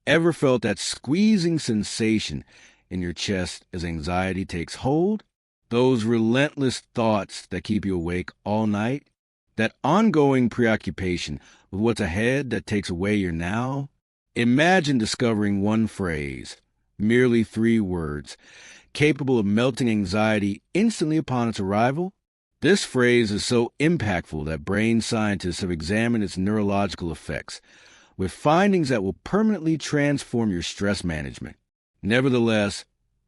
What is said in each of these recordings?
Ever felt that squeezing sensation in your chest as anxiety takes hold? Those relentless thoughts that keep you awake all night? That ongoing preoccupation with what's ahead that takes away your now? Imagine discovering one phrase, merely 3 words, capable of melting anxiety instantly upon its arrival. This phrase is so impactful that brain scientists have examined its neurological effects, with findings that will permanently transform your stress management. Nevertheless,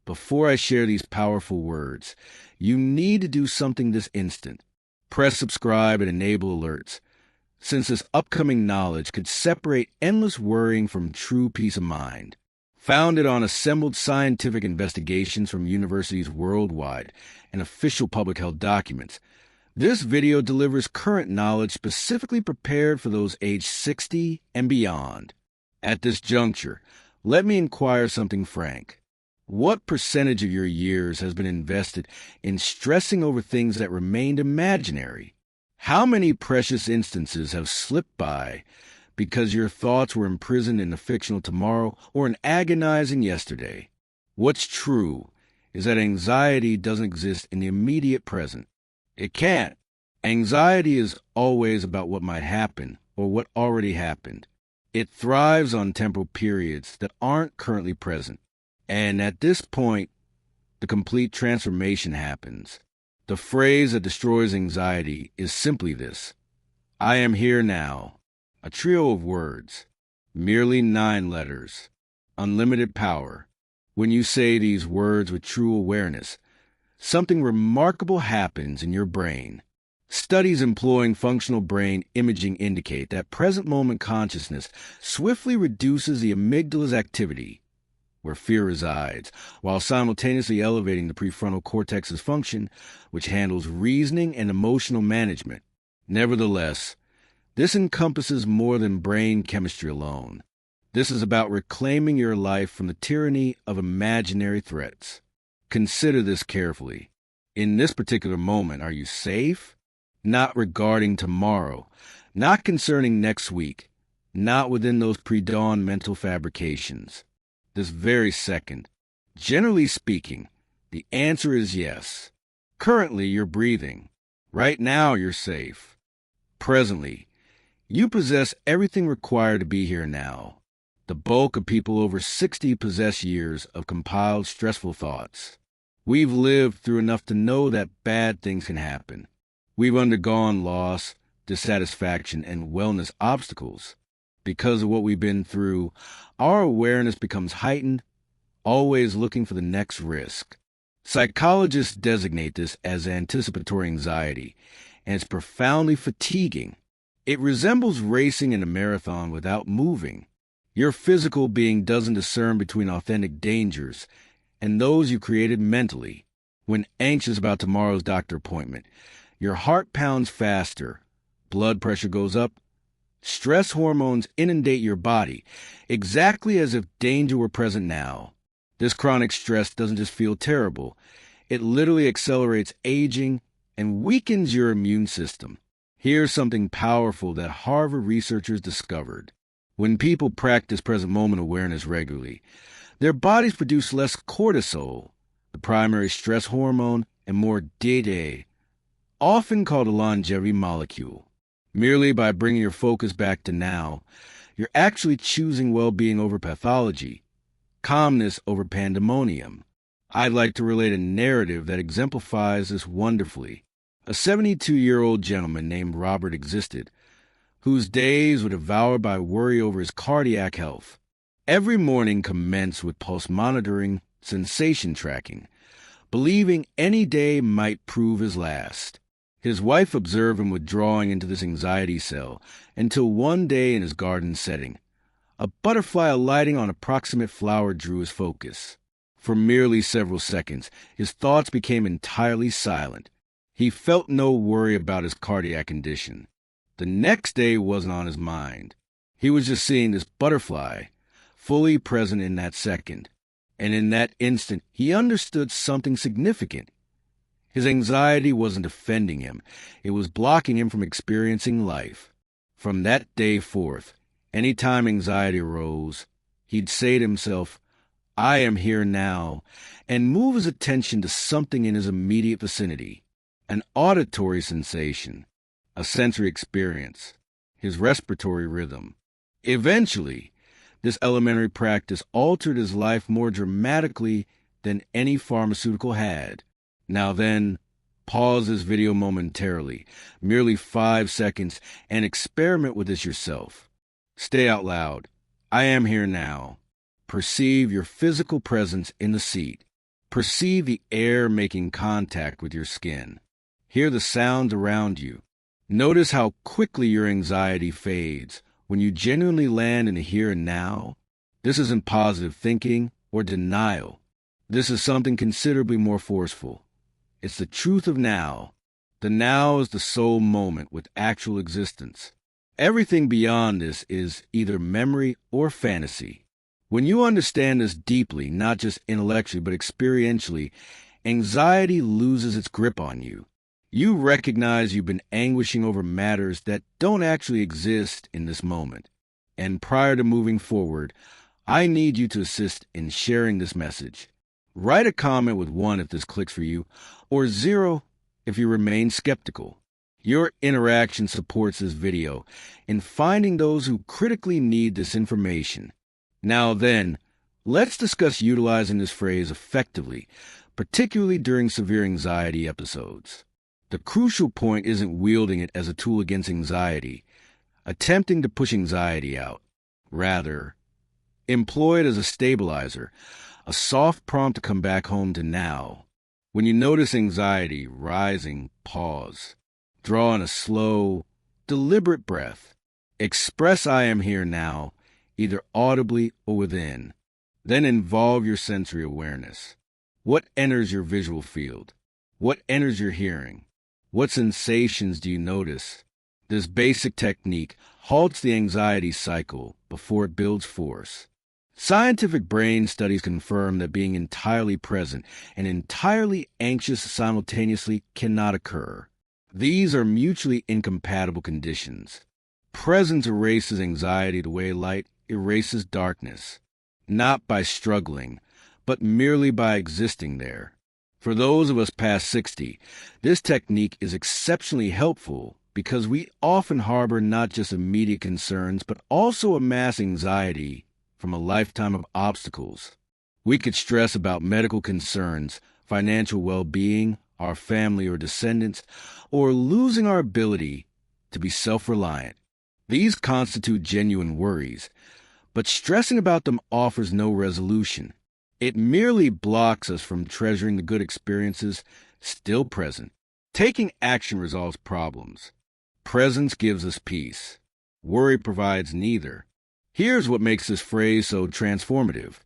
before I share these powerful words, you need to do something this instant. Press subscribe and enable alerts, since this upcoming knowledge could separate endless worrying from true peace of mind. Founded on assembled scientific investigations from universities worldwide and official public health documents, this video delivers current knowledge specifically prepared for those aged 60 and beyond. At this juncture, let me inquire something frank. What percentage of your years has been invested in stressing over things that remained imaginary? How many precious instances have slipped by because your thoughts were imprisoned in a fictional tomorrow or an agonizing yesterday? What's true is that anxiety doesn't exist in the immediate present. It can't. Anxiety is always about what might happen or what already happened. It thrives on temporal periods that aren't currently present. And at this point, the complete transformation happens. The phrase that destroys anxiety is simply this: I am here now. A trio of words, merely 9 letters, unlimited power. When you say these words with true awareness, something remarkable happens in your brain. Studies employing functional brain imaging indicate that present moment consciousness swiftly reduces the amygdala's activity, where fear resides, while simultaneously elevating the prefrontal cortex's function, which handles reasoning and emotional management. Nevertheless, this encompasses more than brain chemistry alone. This is about reclaiming your life from the tyranny of imaginary threats. Consider this carefully. In this particular moment, are you safe? Not regarding tomorrow, not concerning next week, not within those pre-dawn mental fabrications. This very second, generally speaking, the answer is yes. Currently, you're breathing. Right now, you're safe. Presently, you possess everything required to be here now. The bulk of people over 60 possess years of compiled stressful thoughts. We've lived through enough to know that bad things can happen. We've undergone loss, dissatisfaction, and wellness obstacles. Because of what we've been through, our awareness becomes heightened, always looking for the next risk. Psychologists designate this as anticipatory anxiety, and it's profoundly fatiguing. It resembles racing in a marathon without moving. Your physical being doesn't discern between authentic dangers and those you created mentally. When anxious about tomorrow's doctor appointment, your heart pounds faster, blood pressure goes up, stress hormones inundate your body, exactly as if danger were present now. This chronic stress doesn't just feel terrible, it literally accelerates aging and weakens your immune system. Here's something powerful that Harvard researchers discovered. When people practice present moment awareness regularly, their bodies produce less cortisol, the primary stress hormone, and more DHA, often called a longevity molecule. Merely by bringing your focus back to now, you're actually choosing well-being over pathology, calmness over pandemonium. I'd like to relate a narrative that exemplifies this wonderfully. A 72-year-old gentleman named Robert existed, whose days were devoured by worry over his cardiac health. Every morning commenced with pulse monitoring, sensation tracking, believing any day might prove his last. His wife observed him withdrawing into this anxiety cell until one day in his garden setting, a butterfly alighting on a proximate flower drew his focus. For merely several seconds, his thoughts became entirely silent. He felt no worry about his cardiac condition. The next day wasn't on his mind. He was just seeing this butterfly, fully present in that second. And in that instant, he understood something significant. His anxiety wasn't offending him. It was blocking him from experiencing life. From that day forth, any time anxiety arose, He'd say to himself, I am here now, and move his attention to something in his immediate vicinity, an auditory sensation, a sensory experience, his respiratory rhythm. Eventually, this elementary practice altered his life more dramatically than any pharmaceutical had. Now then, pause this video momentarily, merely 5 seconds, and experiment with this yourself. Stay out loud. I am here now. Perceive your physical presence in the seat. Perceive the air making contact with your skin. Hear the sounds around you. Notice how quickly your anxiety fades when you genuinely land in the here and now. This isn't positive thinking or denial. This is something considerably more forceful. It's the truth of now. The now is the sole moment with actual existence. Everything beyond this is either memory or fantasy. When you understand this deeply, not just intellectually but experientially, anxiety loses its grip on you. You recognize you've been anguishing over matters that don't actually exist in this moment. And prior to moving forward, I need you to assist in sharing this message. Write a comment with 1 if this clicks for you, or 0 if you remain skeptical. Your interaction supports this video in finding those who critically need this information. Now then, let's discuss utilizing this phrase effectively, particularly during severe anxiety episodes. The crucial point isn't wielding it as a tool against anxiety, attempting to push anxiety out. Rather, employ it as a stabilizer, a soft prompt to come back home to now. When you notice anxiety rising, pause. Draw in a slow, deliberate breath. Express I am here now, either audibly or within. Then involve your sensory awareness. What enters your visual field? What enters your hearing? What sensations do you notice? This basic technique halts the anxiety cycle before it builds force. Scientific brain studies confirm that being entirely present and entirely anxious simultaneously cannot occur. These are mutually incompatible conditions. Presence erases anxiety the way light erases darkness, not by struggling, but merely by existing there. For those of us past 60, this technique is exceptionally helpful because we often harbor not just immediate concerns, but also amass anxiety from a lifetime of obstacles. We could stress about medical concerns, financial well-being, our family or descendants, or losing our ability to be self-reliant. These constitute genuine worries, but stressing about them offers no resolution. It merely blocks us from treasuring the good experiences still present. Taking action resolves problems. Presence gives us peace. Worry provides neither. Here's what makes this phrase so transformative.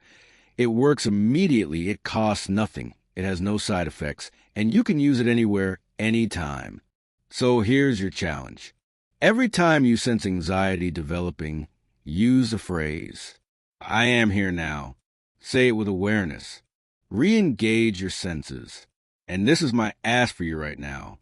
It works immediately, it costs nothing, it has no side effects, and you can use it anywhere, anytime. So here's your challenge. Every time you sense anxiety developing, use the phrase, I am here now. Say it with awareness. Re-engage your senses. And this is my ask for you right now.